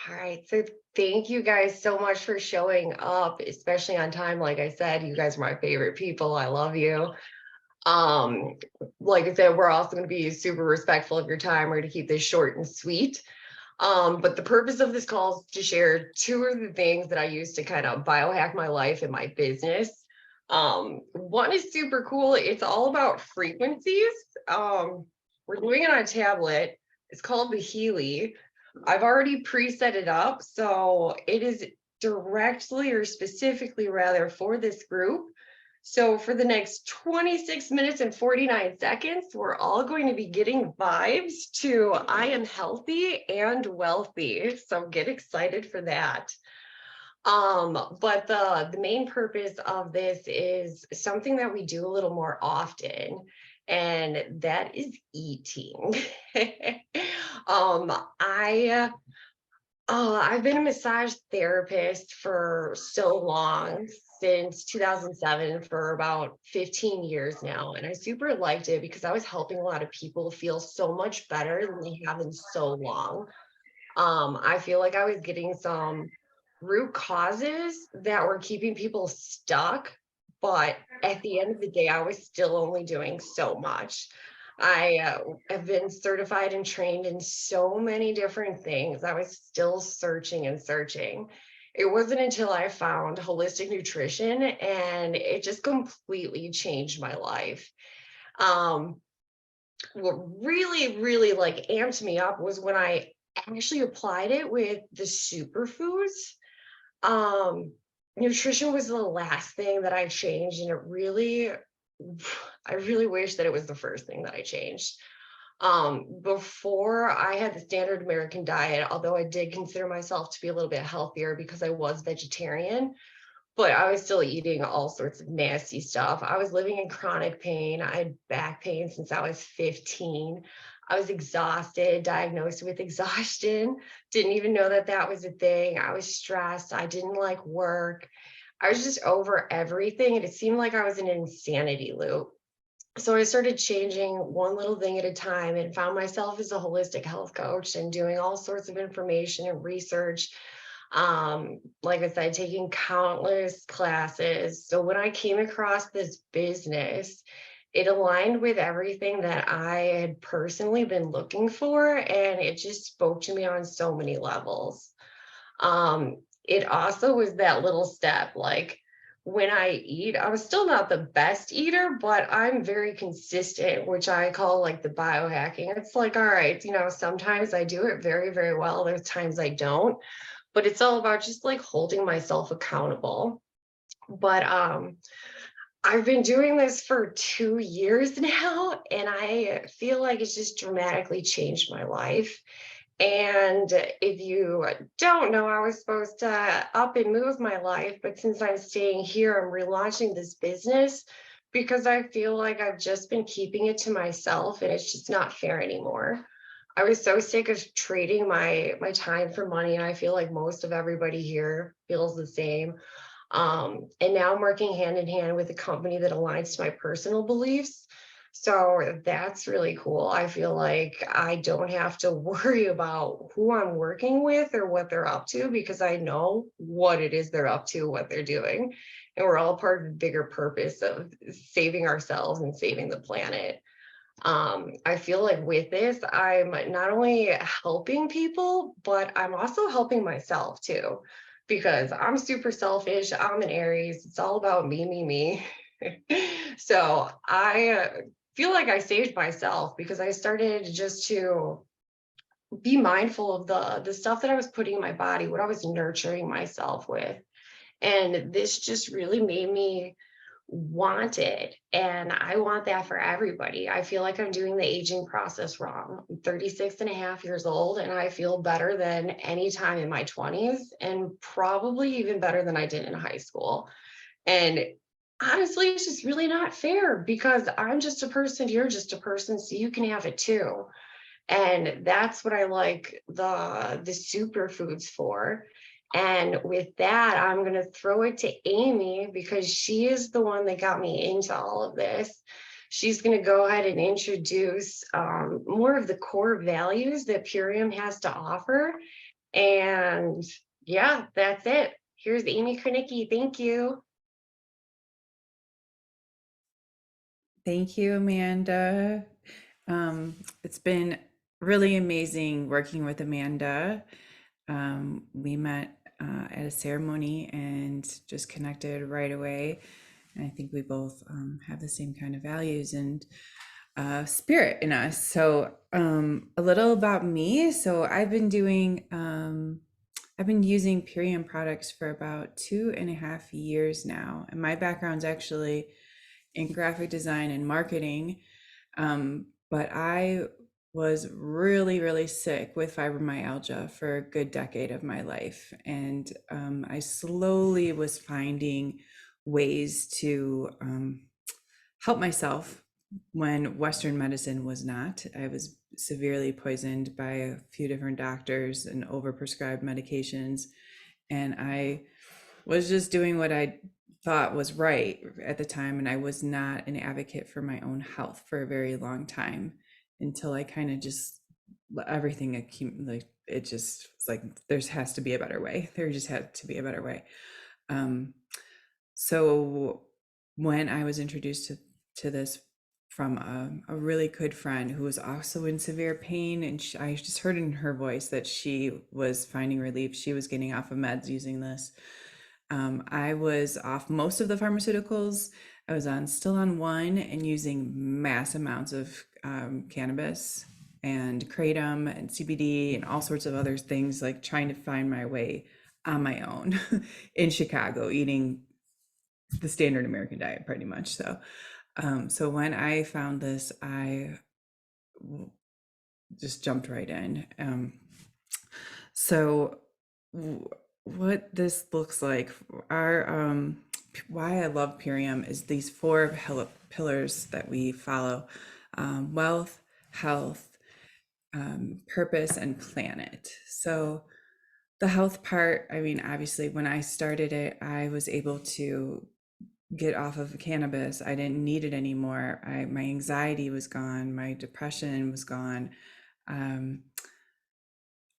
All right. So thank you guys so much for showing up, especially on time. Like I said, you guys are my favorite people. I love you. Um, like I said, we're also going to be super respectful of your time. We're going to keep this short and sweet. But the purpose of this call is to share two of the things that I use to kind of biohack my life and my business. One is super cool. It's all about frequencies. Um, we're doing it on a tablet. It's called the Healy. I've already preset it up, so it is directly or specifically rather for this group. So for the next 26 minutes and 49 seconds, we're all going to be getting vibes to I am healthy and wealthy. So get excited for that. But the main purpose of this is something that we do a little more often, and that is eating. um, I I've been a massage therapist for so long, since 2007, for about 15 years now. And I super liked it because I was helping a lot of people feel so much better than they have in so long. I feel like I was getting some root causes that were keeping people stuck, but at the end of the day, I was still only doing so much. I have been certified and trained in so many different things. I was still searching and searching. It wasn't until I found holistic nutrition and it just completely changed my life. Um, what really like amped me up was when I actually applied it with the superfoods. Um, Nutrition was the last thing that I changed, and it really, I really wish that it was the first thing that I changed. Before I had the standard American diet, although I did consider myself to be a little bit healthier because I was vegetarian, but I was still eating all sorts of nasty stuff. I was living in chronic pain. I had back pain since I was 15. I was exhausted, diagnosed with exhaustion. Didn't even know that that was a thing. I was stressed. I didn't like work. I was just over everything. And it seemed like I was in an insanity loop. So I started changing one little thing at a time and found myself as a holistic health coach and doing all sorts of information and research. Like I said, taking countless classes. So when I came across this business, it aligned with everything that I had personally been looking for, and it just spoke to me on so many levels. It also was that little step, like when I eat, I was still not the best eater, but I'm very consistent, which I call like the biohacking. It's like, all right, sometimes I do it very well. There's times I don't, but it's all about just like holding myself accountable. But I've been doing this for 2 years now, and I feel like it's just dramatically changed my life. And if you don't know, I was supposed to up and move my life, but since I'm staying here, I'm relaunching this business because I feel like I've just been keeping it to myself and it's just not fair anymore. I was so sick of trading my time for money, and I feel like most of everybody here feels the same. And now I'm working hand in hand with a company that aligns to my personal beliefs. So that's really cool. I feel like I don't have to worry about who I'm working with or what they're up to because I know what it is they're up to, what they're doing. And we're all part of the bigger purpose of saving ourselves and saving the planet. I feel like with this, I'm not only helping people, but I'm also helping myself too, because I'm super selfish. I'm an Aries. It's all about me. So I feel like I saved myself because I started just to be mindful of the stuff that I was putting in my body, what I was nurturing myself with. And this just really made me want it. And I want that for everybody. I feel like I'm doing the aging process wrong. I'm 36 and a half years old, and I feel better than any time in my 20s, and probably even better than I did in high school. And honestly, it's just really not fair because I'm just a person, you're just a person, so you can have it too. And that's what I like the superfoods for. And with that, I'm going to throw it to Amy because she is the one that got me into all of this. She's going to go ahead and introduce more of the core values that Purium has to offer. And yeah, that's it. Here's Amy Krynicki. Thank you. Thank you, Amanda. It's been really amazing working with Amanda. We met at a ceremony and just connected right away. And I think we both have the same kind of values and spirit in us. So, a little about me. So, I've been using Purium products for about 2.5 years now. And my background's actually in graphic design and marketing. But I was really, really sick with fibromyalgia for a good decade of my life. And I slowly was finding ways to help myself when Western medicine was not. I was severely poisoned by a few different doctors and overprescribed medications. And I was just doing what I thought was right at the time. And I was not an advocate for my own health for a very long time until I kind of just everything accumulated. It just was like, there has to be a better way. There just had to be a better way. Um, so when I was introduced to this from a really good friend who was also in severe pain, and I just heard in her voice that she was finding relief. She was getting off of meds using this. I was off most of the pharmaceuticals. I was still on one and using mass amounts of cannabis and kratom and CBD and all sorts of other things, like trying to find my way on my own in Chicago, eating the standard American diet pretty much. So when I found this, I just jumped right in. So what this looks like, our why I love Purium is these four pillars that we follow: wealth, health, purpose, and planet. So the health part, I mean, obviously, when I started it, I was able to get off of cannabis. I didn't need it anymore. My anxiety was gone. My depression was gone. Um,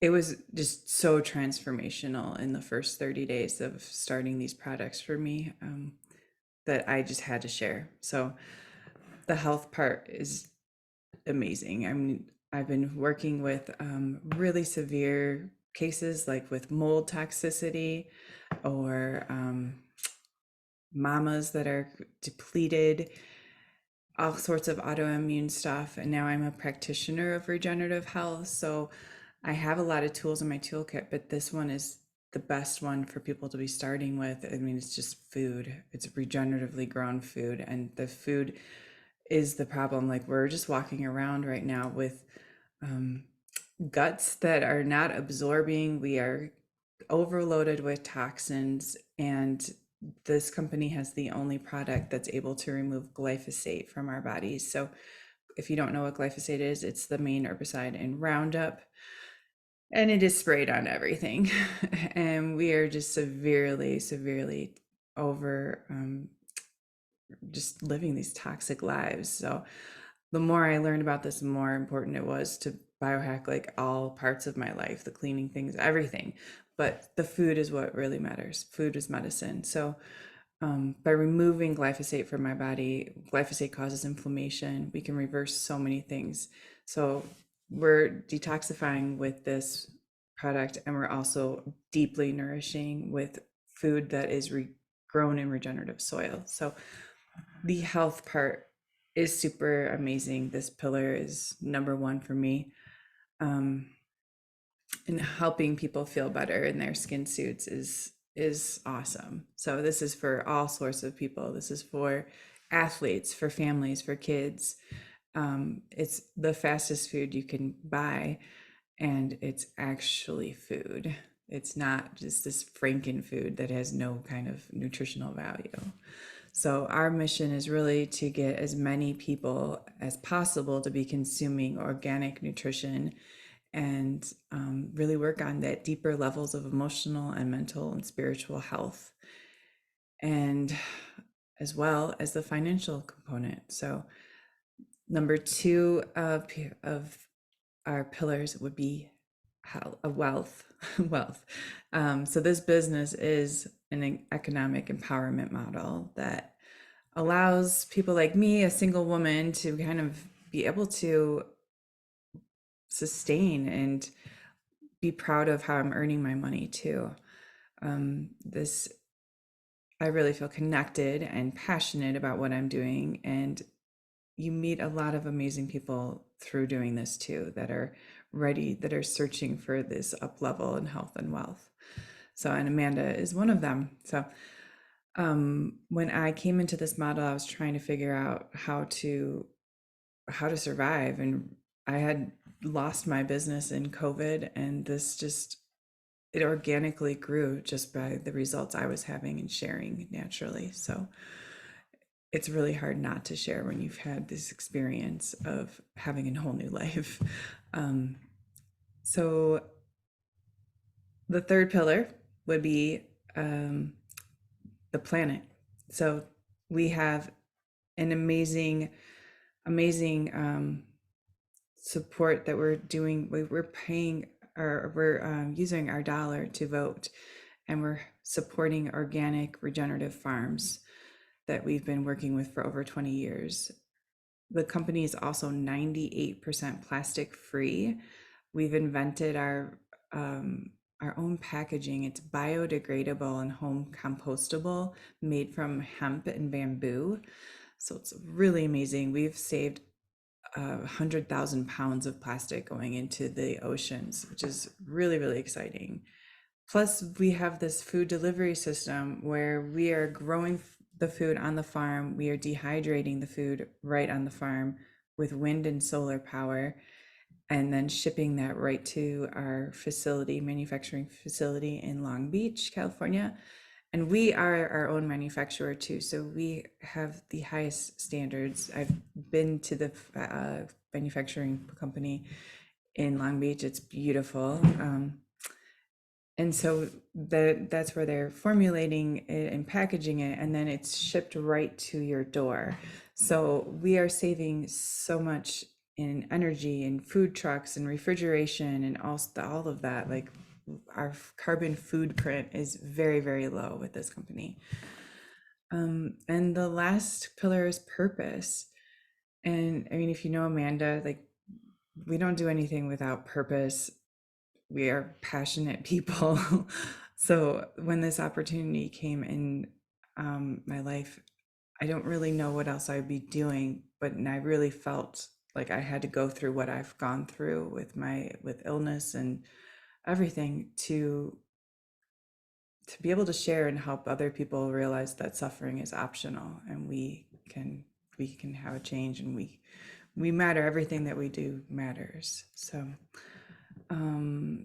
it was just so transformational in the first 30 days of starting these products for me, that I just had to share. So the health part is amazing. I mean, I've been working with really severe cases like with mold toxicity or mamas that are depleted, all sorts of autoimmune stuff. And now I'm a practitioner of regenerative health. So I have a lot of tools in my toolkit, but this one is the best one for people to be starting with. I mean, it's just food, it's regeneratively grown food. And the food is the problem. Like, we're just walking around right now with um, guts that are not absorbing. We are overloaded with toxins, and this company has the only product that's able to remove glyphosate from our bodies. So if you don't know what glyphosate is, it's the main herbicide in Roundup, and it is sprayed on everything. And we are just severely, severely over just living these toxic lives. So the more I learned about this, the more important it was to biohack like all parts of my life, the cleaning things, everything. But the food is what really matters. Food is medicine. So by removing glyphosate from my body, glyphosate causes inflammation. We can reverse so many things. So we're detoxifying with this product, and we're also deeply nourishing with food that is grown in regenerative soil. So the health part is super amazing. This pillar is number one for me. And helping people feel better in their skin suits is awesome. So this is for all sorts of people. This is for athletes, for families, for kids. It's the fastest food you can buy, and it's actually food. It's not just this Franken food that has no kind of nutritional value. So our mission is really to get as many people as possible to be consuming organic nutrition and really work on that deeper levels of emotional and mental and spiritual health, and as well as the financial component. So number two of our pillars would be wealth, wealth. So this business is an economic empowerment model that allows people like me, a single woman, to kind of be able to sustain and be proud of how I'm earning my money too. This I really feel connected and passionate about what I'm doing, and you meet a lot of amazing people through doing this too that are ready, that are searching for this up level in health and wealth. So, and Amanda is one of them. So, when I came into this model, I was trying to figure out how to survive, and I had lost my business in COVID, and this just it organically grew just by the results I was having and sharing naturally. So it's really hard not to share when you've had this experience of having a whole new life. Um, so the third pillar would be the planet. So we have an amazing support that we're doing. We're paying, or we're using our dollar to vote, and we're supporting organic regenerative farms that we've been working with for over 20 years. The company is also 98% plastic free. We've invented our own packaging. It's biodegradable and home compostable, made from hemp and bamboo. So it's really amazing. We've saved 100,000 pounds of plastic going into the oceans, which is really, really exciting. Plus, we have this food delivery system where we are growing the food on the farm. We are dehydrating the food right on the farm with wind and solar power, and then shipping that right to our facility, manufacturing facility in Long Beach, California. And we are our own manufacturer too. So we have the highest standards. I've been to the manufacturing company in Long Beach. It's beautiful. And so that's where they're formulating it and packaging it, and then it's shipped right to your door. So we are saving so much in energy and food trucks and refrigeration and all of that. Like, our carbon footprint is very, very low with this company. And the last pillar is purpose. And I mean, if you know Amanda, like, we don't do anything without purpose. We are passionate people. So when this opportunity came in my life, I don't really know what else I'd be doing, but I really felt like I had to go through what I've gone through with illness and everything to be able to share and help other people realize that suffering is optional, and we can have a change, and we matter. Everything that we do matters. So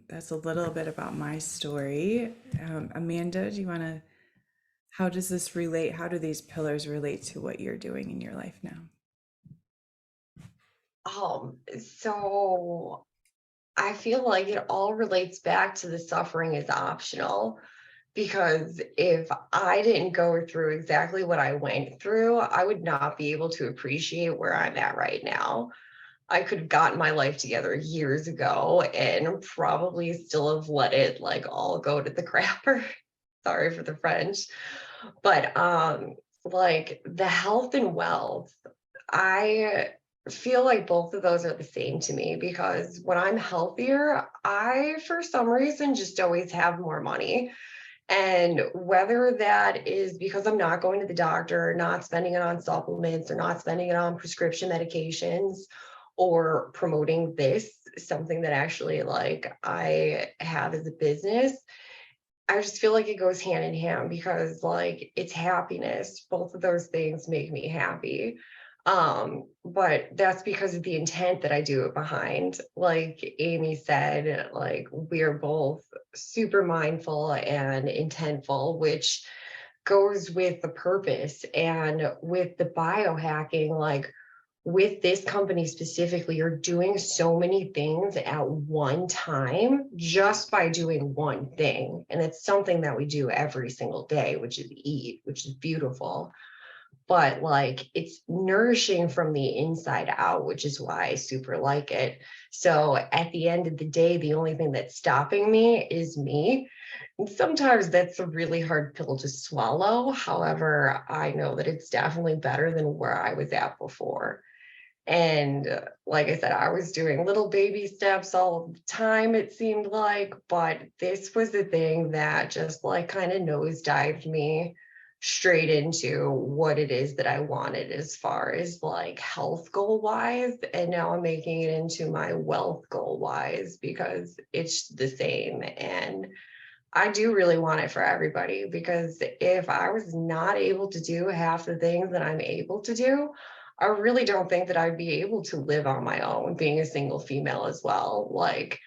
that's a little bit about my story. Amanda, how does this relate? How do these pillars relate to what you're doing in your life now? So I feel like it all relates back to the suffering is optional, because if I didn't go through exactly what I went through, I would not be able to appreciate where I'm at right now. I could have gotten my life together years ago and probably still have let it like all go to the crapper. Sorry for the French. But like the health and wealth, I feel like both of those are the same to me, because when I'm healthier, I for some reason just always have more money. And whether that is because I'm not going to the doctor, not spending it on supplements, or not spending it on prescription medications, or promoting this, something that actually like I have as a business, I just feel like it goes hand in hand, because like it's happiness. Both of those things make me happy. But that's because of the intent that I do it behind. Like Amy said, like we're both super mindful and intentful, which goes with the purpose. And with the biohacking, like with this company specifically, you're doing so many things at one time just by doing one thing. And it's something that we do every single day, which is eat, which is beautiful. but like it's nourishing from the inside out, which is why I super like it. So at the end of the day, the only thing that's stopping me is me. And sometimes that's a really hard pill to swallow. However, I know that it's definitely better than where I was at before. And like I said, I was doing little baby steps all of the time, it seemed like, but this was the thing that just like kind of nosedived me straight into what it is that I wanted as far as like health goal wise. And now I'm making it into my wealth goal wise because it's the same. And I do really want it for everybody because if I was not able to do half the things that I'm able to do, I really don't think that I'd be able to live on my own being a single female as well. Like,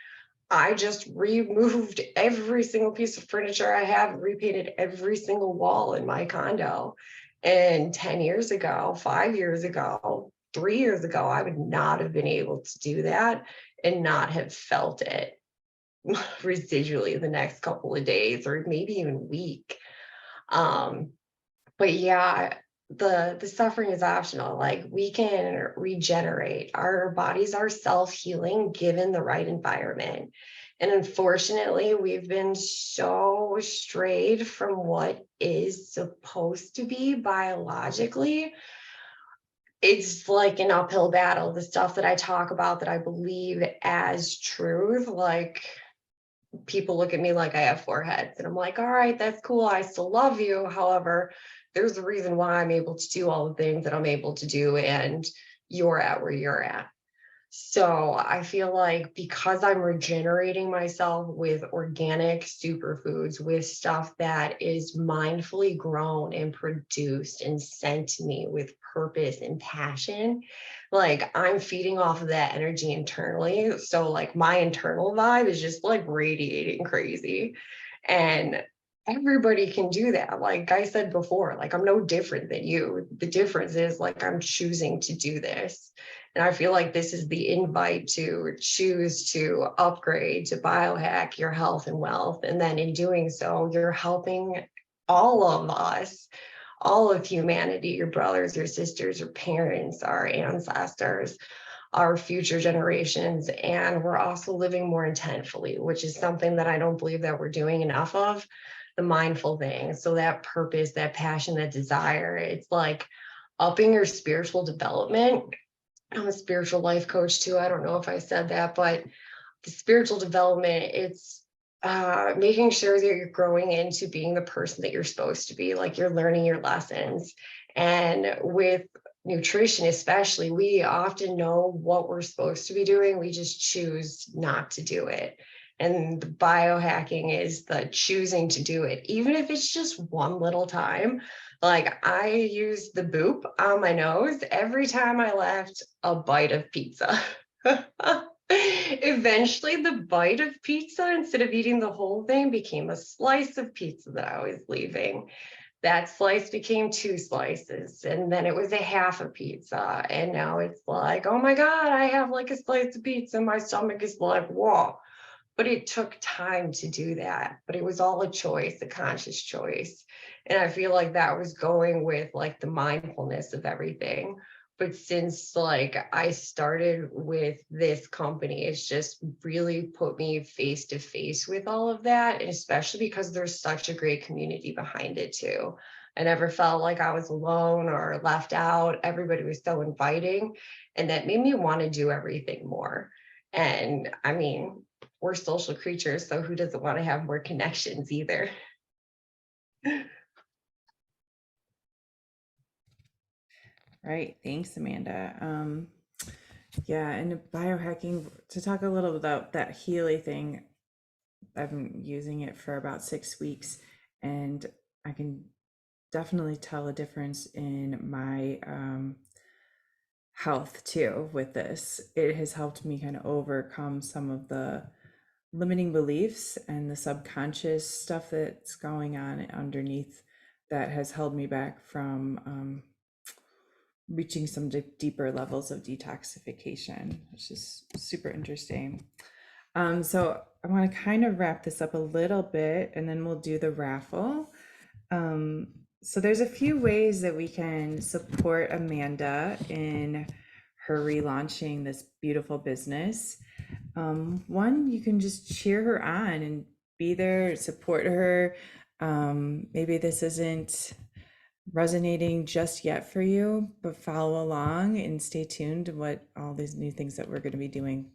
I just removed every single piece of furniture I have, repainted every single wall in my condo. And 10 years ago, 5 years ago, 3 years ago, I would not have been able to do that and not have felt it residually the next couple of days or maybe even week. Um, but yeah, the suffering is optional. Like we can regenerate. Our bodies are self-healing given the right environment. And unfortunately, we've been so strayed from what is supposed to be biologically. It's like an uphill battle. The stuff that I talk about that I believe as truth, like people look at me like I have four heads. And I'm like, all right, that's cool. I still love you. However, there's a reason why I'm able to do all the things that I'm able to do, and you're at where you're at. So I feel like because I'm regenerating myself with organic superfoods, with stuff that is mindfully grown and produced and sent to me with purpose and passion, like I'm feeding off of that energy internally. So like my internal vibe is just like radiating crazy. And everybody can do that. Like I said before, like I'm no different than you. The difference is like I'm choosing to do this. And I feel like this is the invite to choose to upgrade, to biohack your health and wealth. And then in doing so, you're helping all of us, all of humanity, your brothers, your sisters, your parents, our ancestors, our future generations. And we're also living more intentfully, which is something that I don't believe that we're doing enough of, the mindful thing. So that purpose, that passion, that desire, it's like upping your spiritual development. I'm a spiritual life coach too. I don't know if I said that, but the spiritual development, it's making sure that you're growing into being the person that you're supposed to be, like you're learning your lessons. And with nutrition, especially, we often know what we're supposed to be doing. We just choose not to do it. And the biohacking is the choosing to do it, even if it's just one little time. Like I use the boop on my nose every time I left a bite of pizza. Eventually, the bite of pizza, instead of eating the whole thing, became a slice of pizza that I was leaving. That slice became two slices, and then it was a half a pizza. And now it's like, oh my God, I have like a slice of pizza. My stomach is like, whoa. But it took time to do that. But it was all a choice, a conscious choice. And I feel like that was going with like the mindfulness of everything. But since like I started with this company, it's just really put me face to face with all of that. And especially because there's such a great community behind it too. I never felt like I was alone or left out. Everybody was so inviting. And that made me want to do everything more. And I mean, we're social creatures, so who doesn't want to have more connections either? Right. Thanks, Amanda. Yeah, and biohacking, to talk a little about that Healy thing, I've been using it for about 6 weeks, and I can definitely tell a difference in my health too with this. It has helped me kind of overcome some of the limiting beliefs and the subconscious stuff that's going on underneath that has held me back from reaching some deeper levels of detoxification, which is super interesting. So I want to kind of wrap this up a little bit and then we'll do the raffle. Um, So there's a few ways that we can support Amanda in her relaunching this beautiful business. One, you can just cheer her on and be there, support her. Maybe this isn't resonating just yet for you, but follow along and stay tuned to what all these new things that we're going to be doing.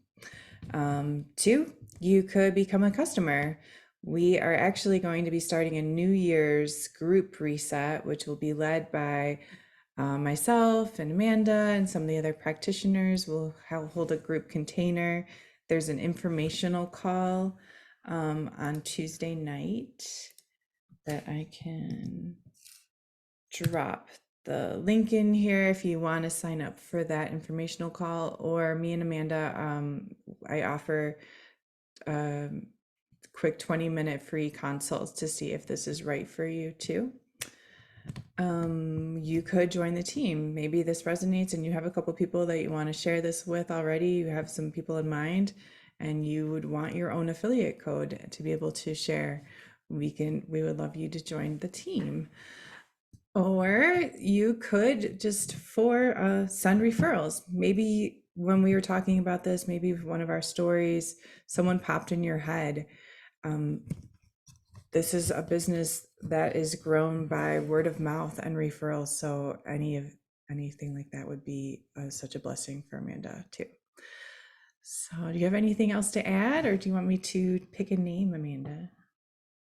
Two, you could become a customer. We are actually going to be starting a New Year's group reset, which will be led by myself and Amanda and some of the other practitioners. We'll hold a group container. There's an informational call on Tuesday night that I can drop the link in here if you want to sign up for that informational call, or me and Amanda, I offer quick 20-minute free consults to see if this is right for you too. You could join the team. Maybe this resonates and you have a couple people that you want to share this with already. You have some people in mind and you would want your own affiliate code to be able to share. We would love you to join the team. Or you could just send referrals. Maybe when we were talking about this, maybe one of our stories, someone popped in your head. This is a business that is grown by word of mouth and referrals. So anything like that would be such a blessing for Amanda too. So do you have anything else to add, or do you want me to pick a name, Amanda?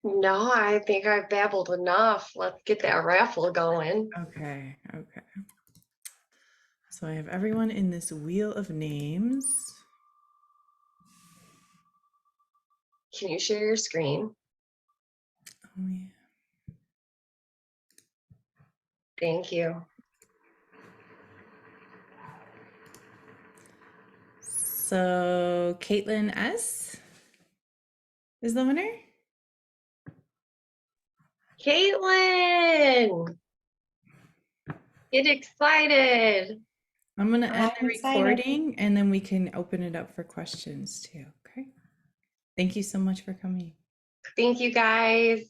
No, I think I've babbled enough. Let's get that raffle going. Okay. So I have everyone in this wheel of names. Can you share your screen? Oh, yeah. Thank you. So Caitlin S is the winner. Caitlin, get excited. I'm going to end the excited. recording and then we can open it up for questions too. Okay. Thank you so much for coming. Thank you, guys.